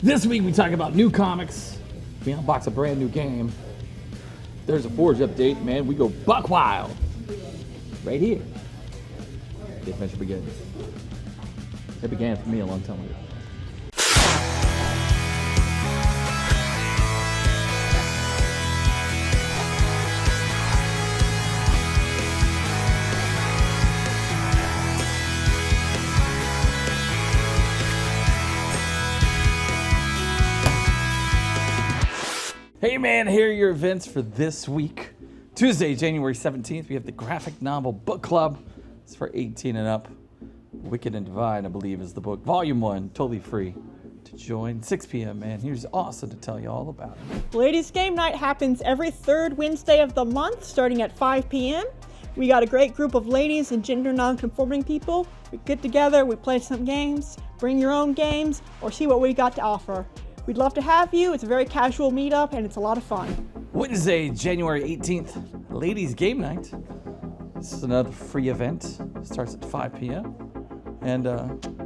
This week we talk about new comics. We unbox a brand new game. There's a Forge update, man. We go buck wild. Right here. The adventure begins. It began for me a long time ago. Hey man, here are your events for this week. Tuesday, January 17th, we have the graphic novel book club. It's for 18 and up. Wicked and Divine, I believe, is the book. Volume 1, totally free to join. 6 p.m., man. Here's Austin to tell you all about it. Ladies Game Night happens every third Wednesday of the month, starting at 5 p.m. We got a great group of ladies and gender non-conforming people. We get together, we play some games, bring your own games, or see what we got to offer. We'd love to have you. It's a very casual meetup, and it's a lot of fun. Wednesday, January 18th, Ladies Game Night. This is another free event. It starts at 5 p.m. And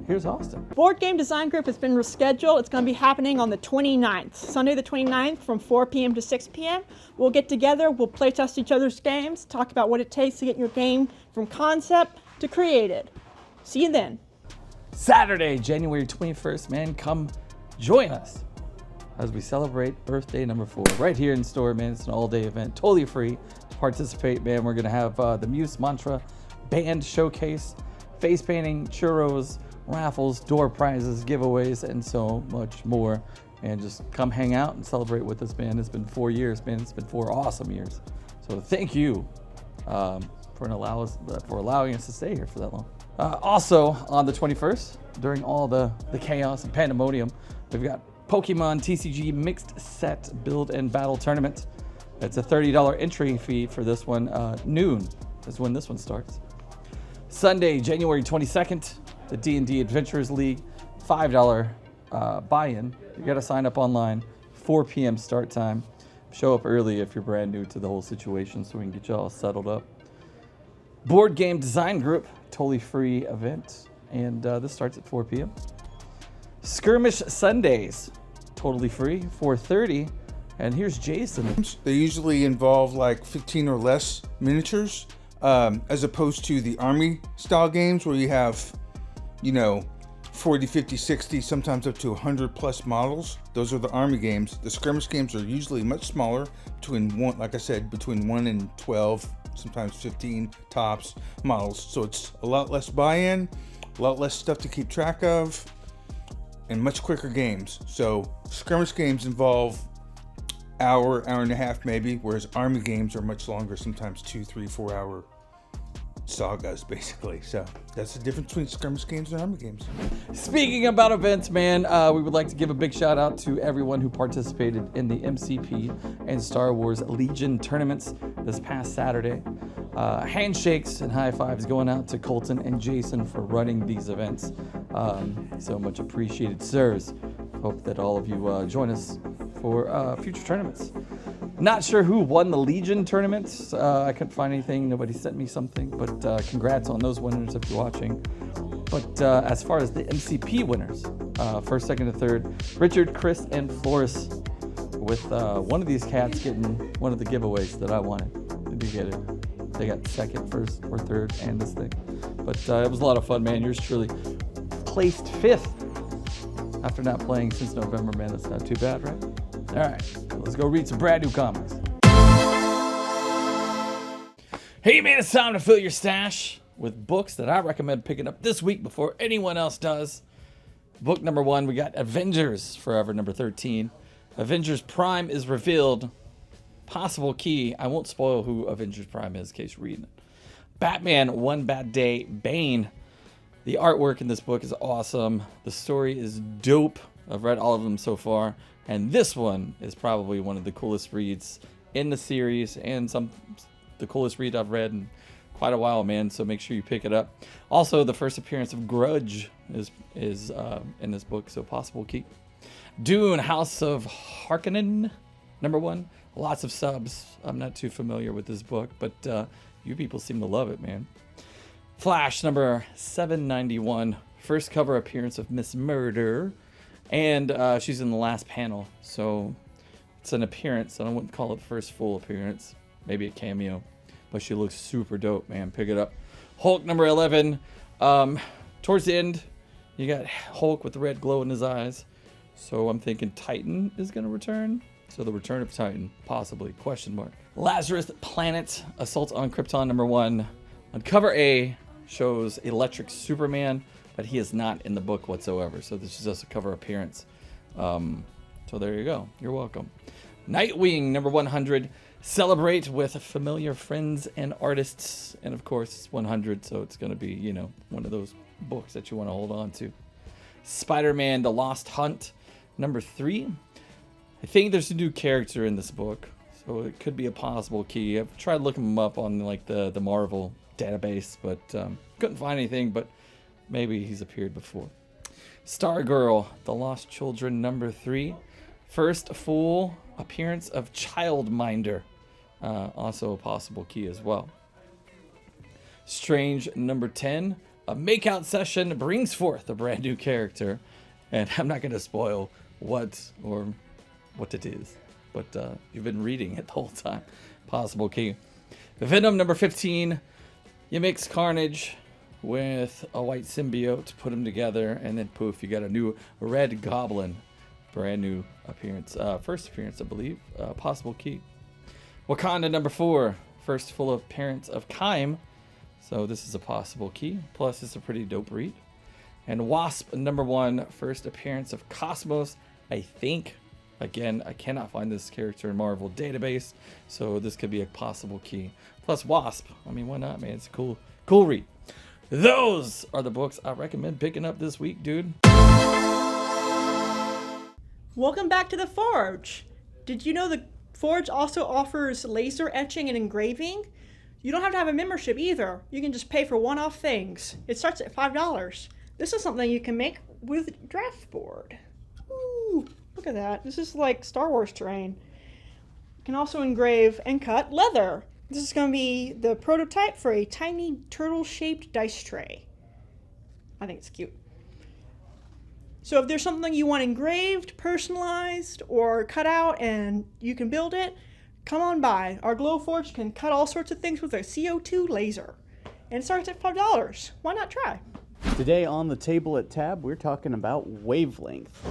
here's Austin. Board Game Design Group has been rescheduled. It's going to be happening on the 29th, Sunday the 29th from 4 p.m. to 6 p.m. We'll get together, we'll play test each other's games, talk about what it takes to get your game from concept to created. See you then. Saturday, January 21st, man, come join us as we celebrate birthday number 4 right here in store, man. It's an all-day event, totally free to participate, man. We're gonna have the Muse Mantra band showcase, face painting, churros, raffles, door prizes, giveaways, and so much more. And just come hang out and celebrate with us, man. It's been 4 years, man. It's been 4 awesome years. So thank you for allowing us to stay here for that long. Also on the 21st, during all the chaos and pandemonium, we've got Pokemon TCG Mixed Set Build and Battle Tournament. It's a $30 entry fee for this one. Noon is when this one starts. Sunday, January 22nd, the D&D Adventurers League, $5 buy-in. You gotta sign up online, 4 p.m. start time. Show up early if you're brand new to the whole situation so we can get you all settled up. Board Game Design Group, totally free event, and this starts at 4 p.m. Skirmish Sundays, totally free, 4:30, and here's Jason. They usually involve like 15 or less miniatures, as opposed to the army style games where you have, 40, 50, 60, sometimes up to 100 plus models. Those are the army games. The skirmish games are usually much smaller, between 1 and 12, sometimes 15 tops models. So it's a lot less buy-in, a lot less stuff to keep track of, and much quicker games. So skirmish games involve hour and a half maybe, whereas army games are much longer, sometimes 2, 3, 4 hour sagas basically. So that's the difference between skirmish games and army games. Speaking about events, man, we would like to give a big shout out to everyone who participated in the MCP and Star Wars Legion tournaments this past Saturday. Handshakes and high fives going out to Colton and Jason for running these events. So much appreciated, sirs. Hope that all of you join us for future tournaments. Not sure who won the Legion tournaments. I couldn't find anything. Nobody sent me something, but congrats on those winners if you're watching. But as far as the MCP winners, first, second, and third, Richard, Chris, and Floris, with one of these cats getting one of the giveaways that I wanted. Did you get it? They got second, first, or third, and this thing. But it was a lot of fun, man. Yours truly placed 5th after not playing since November, man. That's not too bad, right? All right, let's go read some brand new comics. Hey, man, it's time to fill your stash with books that I recommend picking up this week before anyone else does. Book number 1, we got Avengers Forever number 13. Avengers Prime is revealed. Possible key. I won't spoil who Avengers Prime is in case you're reading it. Batman One Bad Day Bane. The artwork in this book is awesome. The story is dope. I've read all of them so far. And this one is probably one of the coolest reads in the series and the coolest read I've read in quite a while, man. So make sure you pick it up. Also, the first appearance of Grudge is in this book, so possible key. Dune House of Harkonnen, number 1. Lots of subs. I'm not too familiar with this book, but you people seem to love it, man. Flash number 791. First cover appearance of Miss Murder. And she's in the last panel, so it's an appearance. I wouldn't call it the first full appearance. Maybe a cameo. But she looks super dope, man. Pick it up. Hulk number 11. Towards the end, you got Hulk with the red glow in his eyes. So I'm thinking Titan is going to return. So the return of Titan, possibly, question mark. Lazarus Planet, Assault on Krypton number 1. On cover A, shows Electric Superman, but he is not in the book whatsoever. So this is just a cover appearance. So there you go. You're welcome. Nightwing number 100. Celebrate with familiar friends and artists. And of course, it's 100, so it's going to be, you know, one of those books that you want to hold on to. Spider-Man, The Lost Hunt, number 3. I think there's a new character in this book, so it could be a possible key. I've tried looking him up on like the Marvel database, but couldn't find anything, but maybe he's appeared before. Stargirl, The Lost Children, number 3. First full appearance of Childminder, also a possible key as well. Strange number 10, a makeout session brings forth a brand new character, and I'm not going to spoil what it is, but you've been reading it the whole time. Possible key. Venom number 15, you mix Carnage with a white symbiote, put them together, and then poof, you got a new Red Goblin. Brand new appearance. First appearance, I believe. Possible key. Wakanda number 4. First full appearance of Kime. So this is a possible key. Plus, it's a pretty dope read. And Wasp number 1. First appearance of Cosmos. I think. Again, I cannot find this character in Marvel database. So this could be a possible key. Plus Wasp. I mean, why not, man? It's a cool read. Those are the books I recommend picking up this week, dude. Welcome back to the Forge. Did you know the Forge also offers laser etching and engraving? You don't have to have a membership either. You can just pay for one-off things. It starts at $5. This is something you can make with Draftboard. Ooh, look at that. This is like Star Wars terrain. You can also engrave and cut leather. This is going to be the prototype for a tiny turtle-shaped dice tray. I think it's cute. So if there's something you want engraved, personalized, or cut out and you can build it, come on by. Our Glowforge can cut all sorts of things with a CO2 laser. And it starts at $5. Why not try? Today on the table at Tab, we're talking about Wavelength.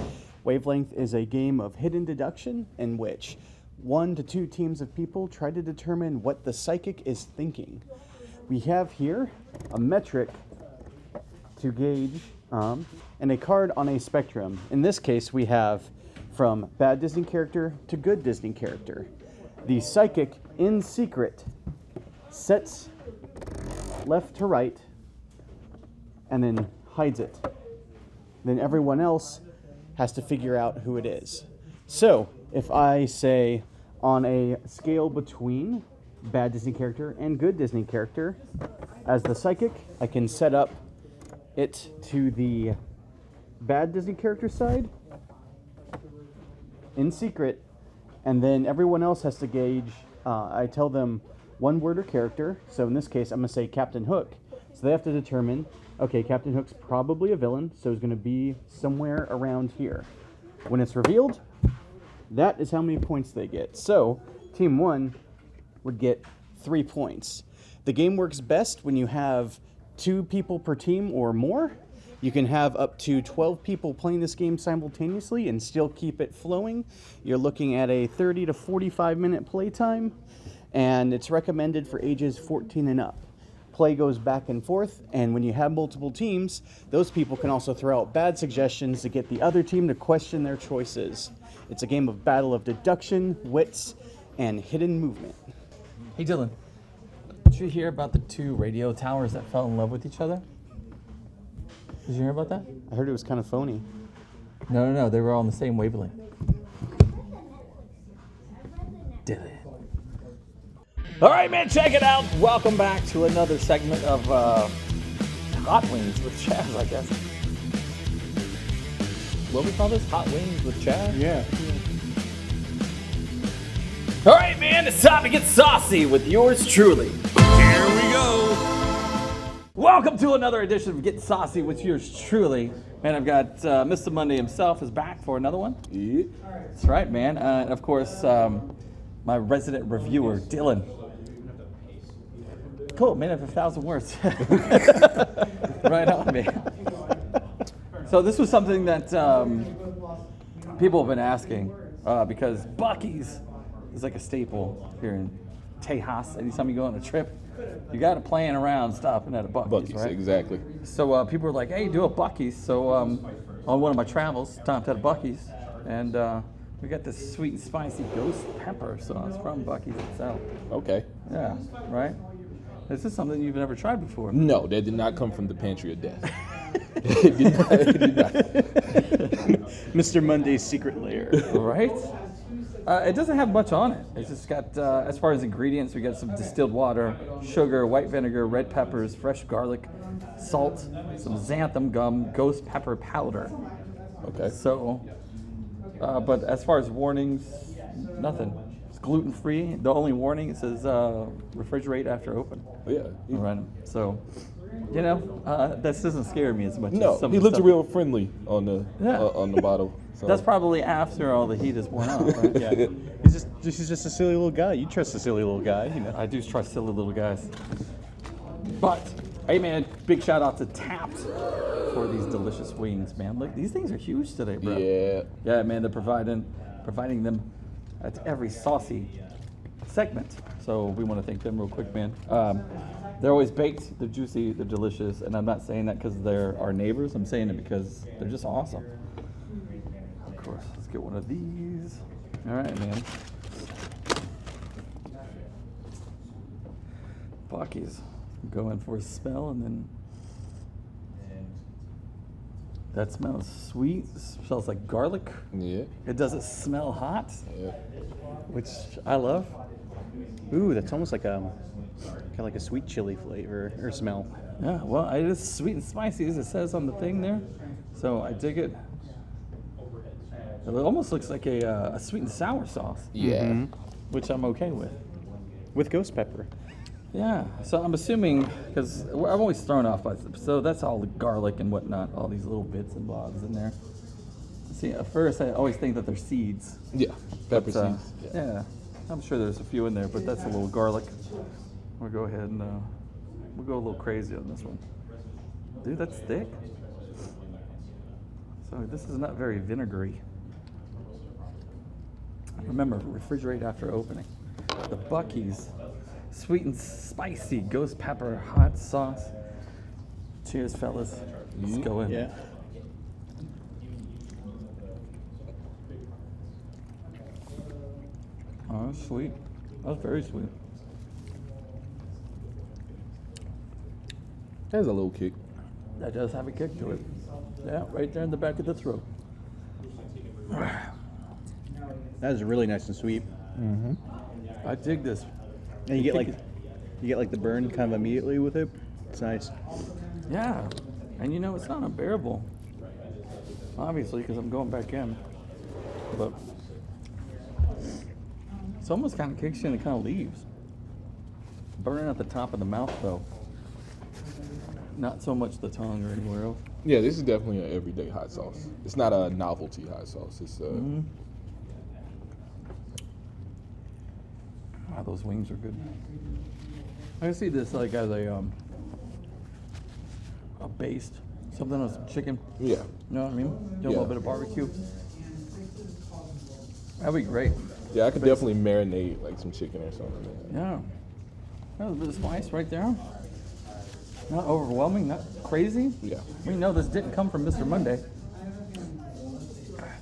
Wavelength is a game of hidden deduction in which 1 to 2 teams of people try to determine what the psychic is thinking. We have here a metric to gauge and a card on a spectrum. In this case, we have from bad Disney character to good Disney character. The psychic, in secret, sets left to right and then hides it. Then everyone else has to figure out who it is. So, if I say on a scale between bad Disney character and good Disney character, as the psychic, I can set up it to the bad Disney character side in secret, and then everyone else has to gauge. I tell them one word or character. So in this case, I'm going to say Captain Hook. So they have to determine, okay, Captain Hook's probably a villain, so he's going to be somewhere around here. When it's revealed, that is how many points they get. So team 1 would get 3 points. The game works best when you have 2 people per team or more. You can have up to 12 people playing this game simultaneously and still keep it flowing. You're looking at a 30 to 45 minute play time, and it's recommended for ages 14 and up. Play goes back and forth, and when you have multiple teams, those people can also throw out bad suggestions to get the other team to question their choices. It's a game of battle of deduction, wits, and hidden movement. Hey Dylan, did you hear about the 2 radio towers that fell in love with each other? Did you hear about that? I heard it was kind of phony. No, they were all on the same wavelength. Dylan. All right, man, check it out. Welcome back to another segment of Hot Wings with Chaz, I guess. What we call this? Hot Wings with Chaz? Yeah. All right, man, it's time to get saucy with yours truly. Here we go. Welcome to another edition of Getting Saucy with yours truly. Man, I've got Mr. Monday himself is back for another one. Yeah. That's right, man. And of course, my resident reviewer, Dylan. Cool, man, I have 1,000 words. Right on, man. So this was something that people have been asking because Buc-ee's is like a staple here in Tejas. Anytime you go on a trip, you got to plan around stopping at a Buc-ee's, right? Exactly. So people were like, hey, do a Buc-ee's. So on one of my travels, stopped at a Buc-ee's, and we got this sweet and spicy ghost pepper sauce from Buc-ee's itself. Okay. Yeah, right? Is this something you've never tried before? No, that did not come from the pantry of death. It did not. Mr. Monday's secret lair. Right? It doesn't have much on it. It's just got, as far as ingredients, we got some distilled water, sugar, white vinegar, red peppers, fresh garlic, salt, some xanthan gum, ghost pepper powder. Okay. So, but as far as warnings, nothing. It's gluten-free. The only warning, it says refrigerate after open. Yeah. Right. So, you know, this doesn't scare me as much as No, some he of the looked stuff. real friendly on the Yeah. on the bottle. So. That's probably after all the heat is worn off, right? Yeah. He's just a silly little guy. You trust a silly little guy, you know. I do trust silly little guys. But, hey man, big shout out to Tapped for these delicious wings, man. Look, these things are huge today, bro. Yeah. Yeah, man, they're providing them at every saucy segment. So we want to thank them real quick, man. They're always baked, they're juicy, they're delicious, and I'm not saying that because they're our neighbors. I'm saying it because they're just awesome. Of course, let's get one of these. All right, man. Buc-ee's. Go in for a smell, and then that smells sweet. Smells like garlic. Yeah. It doesn't smell hot, Yeah. which I love. Ooh, that's almost like kind of like a sweet chili flavor or smell. Yeah, well, it is sweet and spicy as it says on the thing there, so I dig it. It almost looks like a sweet and sour sauce, Yeah. which I'm okay with. With ghost pepper. Yeah, so I'm assuming, because I'm always thrown off by, so that's all the garlic and whatnot, all these little bits and bobs in there. See, at first I always think that they're seeds. Yeah. Pepper But, seeds. yeah, I'm sure there's a few in there, but that's a little garlic. We'll go ahead and we'll go a little crazy on this one. Dude, that's thick. So this is not very vinegary. Remember, refrigerate after opening. The Buc-ee's sweet and spicy ghost pepper hot sauce. Cheers, fellas. Let's go in. Yeah. Oh, that's sweet. That's very sweet. There's a little kick. That does have a kick to it. Yeah, right there in the back of the throat. That is really nice and sweet. I dig this. And you get like the burn kind of immediately with it. It's nice. Yeah, and you know, it's not unbearable. Obviously, because I'm going back in. But it's almost kind of kicks you and it kind of leaves. Burning at the top of the mouth, though. Not so much the tongue or anywhere else. Yeah, this is definitely an everyday hot sauce. It's not a novelty hot sauce. It's Wow, those wings are good. I can see this like as a baste, something with some chicken. yeah. You know what I mean? Do a Yeah. little bit of barbecue. That'd be great. Yeah, I could definitely marinate like some chicken or something. Yeah. A bit of spice right there. Not overwhelming, not crazy. Yeah. We know this didn't come from Mr. Monday.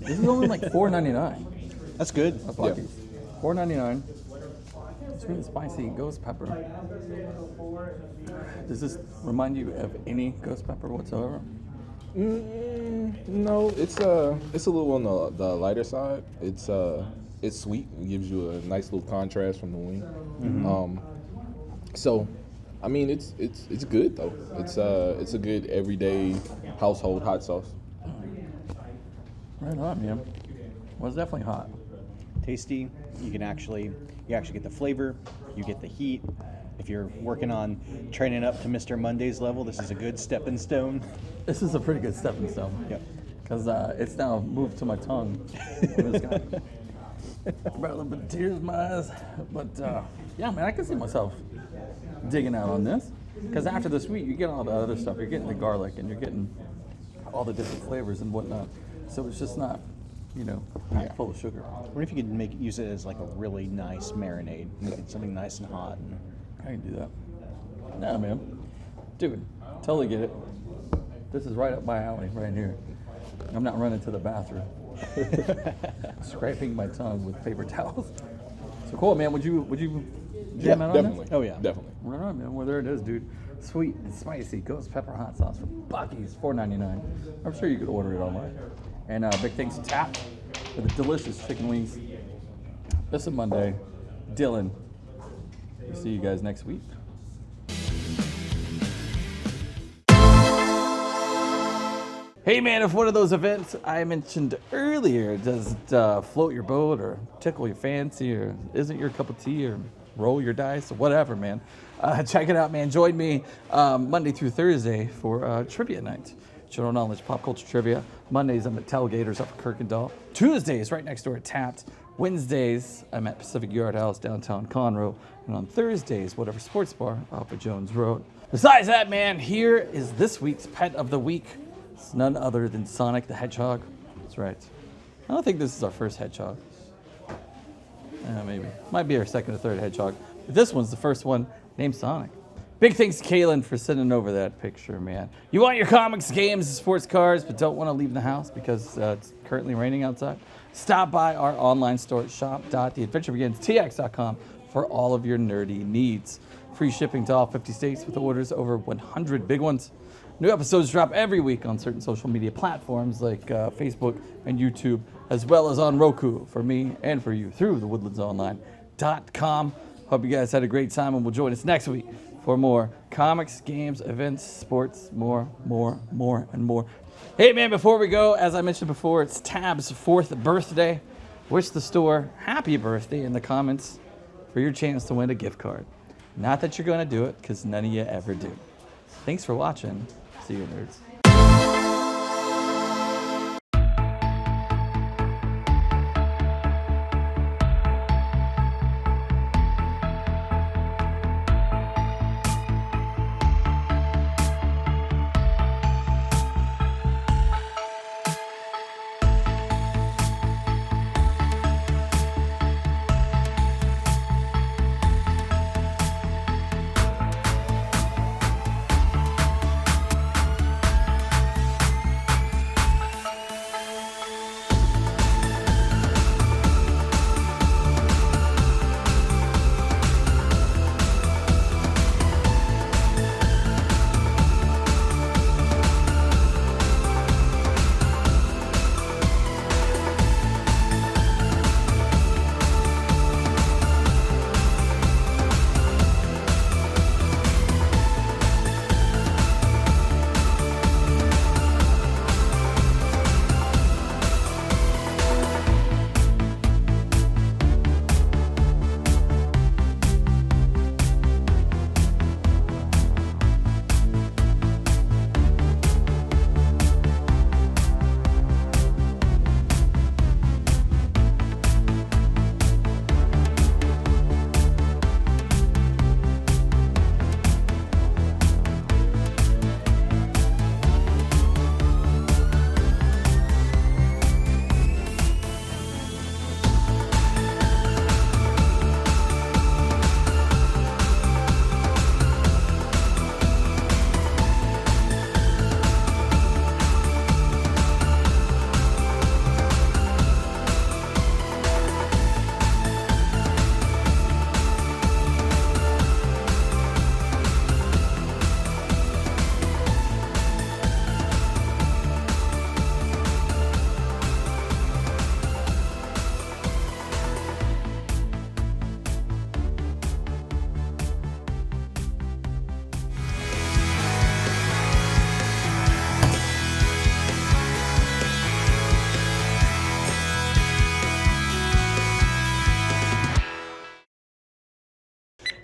This is only like $4.99. That's good. A Buc-ee's. $4.99. Sweet and spicy ghost pepper. Does this remind you of any ghost pepper whatsoever? No, it's a little on the lighter side. It's sweet. It gives you a nice little contrast from the wing. So, I mean, it's good though. It's a good everyday household hot sauce. Right on, man. Well, it's definitely hot. Tasty. You actually get the flavor. You get the heat. If you're working on training up to Mr. Monday's level, this is a good stepping stone. This is a pretty good stepping stone. Yep. Because it's now moved to my tongue. I'm just gonna- Brought a little bit of tears in my eyes. But yeah, man, I can see myself digging out on this. Because after the sweet, you get all the other stuff. You're getting the garlic and you're getting all the different flavors and whatnot. So it's just not, packed full of sugar. What if you could use it as like a really nice marinade? Make it something nice and hot. I can do that. Nah, man. Dude, totally get it. This is right up my alley, right here. I'm not running to the bathroom. Scraping my tongue with paper towels. So cool, man. Would you jam out on definitely. this? Oh, yeah. Definitely. Right on, man. Well, there it is, dude. Sweet and spicy ghost pepper hot sauce from Buc-ee's, $4.99. I'm sure you could order it online. And big thanks to Tap for the delicious chicken wings. This is Monday. Dylan. We'll see you guys next week. Hey man, if one of those events I mentioned earlier doesn't float your boat or tickle your fancy or isn't your cup of tea or roll your dice or whatever, man, check it out, man. Join me Monday through Thursday for trivia night. General knowledge, pop culture trivia. Mondays, I'm at Tailgaters up at Kirkendall. Tuesdays, right next door at Tapped. Wednesdays, I'm at Pacific Yard House, downtown Conroe. And on Thursdays, whatever sports bar off of Jones Road. Besides that, man, here is this week's pet of the week. It's none other than Sonic the Hedgehog. That's right. I don't think this is our first hedgehog. Maybe. Might be our second or third hedgehog. But this one's the first one named Sonic. Big thanks to Kaylin for sending over that picture, man. You want your comics, games, and sports cards, but don't want to leave the house because it's currently raining outside? Stop by our online store at shop.theadventurebeginstx.com for all of your nerdy needs. Free shipping to all 50 states with orders over 100 big ones. New episodes drop every week on certain social media platforms like Facebook and YouTube, as well as on Roku for me and for you through thewoodlandsonline.com. Hope you guys had a great time and will join us next week for more comics, games, events, sports, more, and more. Hey man, before we go, as I mentioned before, it's Tab's 4th birthday. Wish the store happy birthday in the comments for your chance to win a gift card. Not that you're going to do it, because none of you ever do. Thanks for watching. See you, nerds.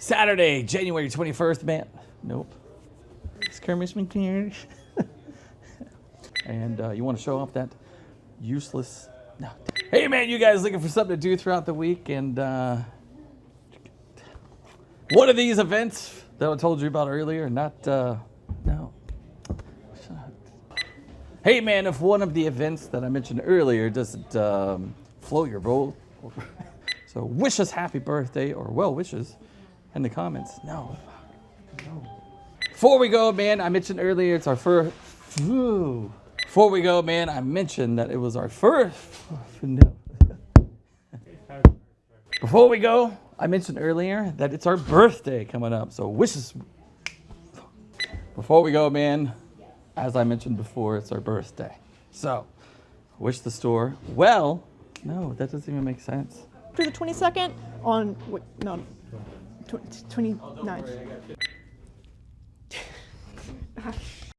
Saturday, January 21st, man. Nope. Skirmish McNear. And you want to show off that useless. No. Hey, man, you guys looking for something to do throughout the week? And one of these events that I told you about earlier, not, no. Shut up. Hey, man, if one of the events that I mentioned earlier doesn't float your boat, so wish us happy birthday or well wishes in the comments. No. Before we go, man, I mentioned earlier it's our first. Before we go, man, I mentioned that it was our first. No. Before we go, I mentioned earlier that it's our birthday coming up. So wishes. Before we go, man, as I mentioned before, it's our birthday. So wish the store well. No, that doesn't even make sense. To the 22nd on, wait, no, 29th.